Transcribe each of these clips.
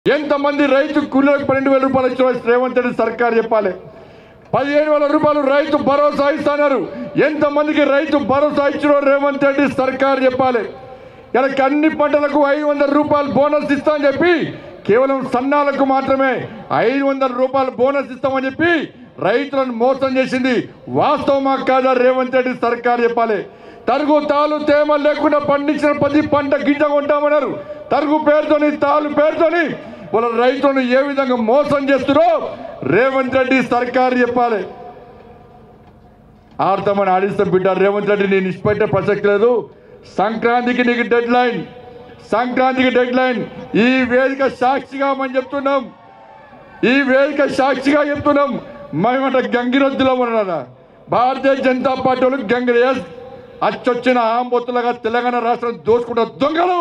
ఎంతమంది రైతు కూలీలకు 12,000 రూపాయలు ఇచ్చిన రేవంత్ రెడ్డి సర్కార్ చెప్పాలి. 17,000 రూపాయలు రైతు భరోసా ఇస్తున్నారు. ఎంతమందికి రైతు భరోసా ఇచ్చిన రేవంత్ రెడ్డి సర్కార్ చెప్పాలి. ఇలా అన్ని పంటలకు 500 రూపాయలు బోనస్ ఇస్తామని చెప్పి కేవలం సన్నాలకు మాత్రమే 500 రూపాయలు బోనస్ ఇస్తామని చెప్పి రైతులను మోసం చేసింది వాస్తవమా కాదా రేవంత్ రెడ్డి సర్కార్ చెప్పాలి. తరుగు తాలు తేమ లేకుండా పండించిన ప్రతి పంట గింజ కొంటామన్నారు. తరుగు పేరుతోని తాలు పేరుతోని వాళ్ళ రైతులను ఏ విధంగా మోసం చేస్తున్నారో రేవంత్ రెడ్డి సర్కార్ చెప్పాలి. ఆడతామని ఆడిస్తే బిడ్డ రేవంత్ రెడ్డి నేను ఇష్టపెట్టే ప్రసక్తి లేదు. సంక్రాంతికి నీకు డెడ్ లైన్, సంక్రాంతికి డెడ్ లైన్. ఈ వేదిక సాక్షిగా మనం చెప్తున్నాం, ఈ వేదిక సాక్షిగా చెప్తున్నాం. మేమంట గంగిరొద్దులో ఉన్నారా భారతీయ జనతా పార్టీ వాళ్ళు గంగిరేస్ అచ్చొచ్చిన ఆంబొత్తులుగా తెలంగాణ రాష్ట్రం దోచుకుంటారు దొంగలు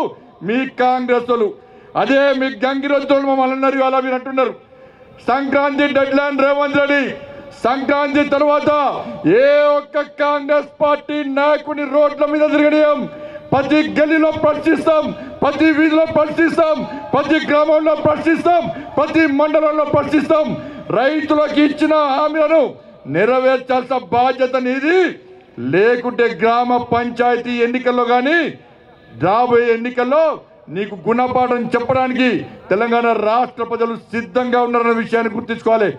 మీ కాంగ్రెస్ వాళ్ళు. అదే మీ గంగిరొద్దులు మమ్మల్ని అన్నారు, అలా మీరు అంటున్నారు. Sankranti dead line Revanth Reddy. సంక్రాంతి తర్వాత ఏ ఒక్క కాంగ్రెస్ పార్టీ నాయకుని రోడ్ల మీద తిరగడం, ప్రతి గల్లీలో ప్రశ్నిస్తాం, ప్రతి వీధిలో ప్రశ్నిస్తాం, ప్రతి గ్రామంలో ప్రశ్నిస్తాం, ప్రతి మండలంలో ప్రశ్నిస్తాం. రైతులకు ఇచ్చిన హామీలను నెరవేర్చాల్సిన బాధ్యత నీది. లేకుంటే గ్రామ పంచాయతీ ఎన్నికల్లో కానీ రాబోయే ఎన్నికల్లో నీకు గుణపాఠం చెప్పడానికి తెలంగాణ రాష్ట్ర ప్రజలు సిద్ధంగా ఉన్నారన్న విషయాన్ని గుర్తుంచుకోవాలి.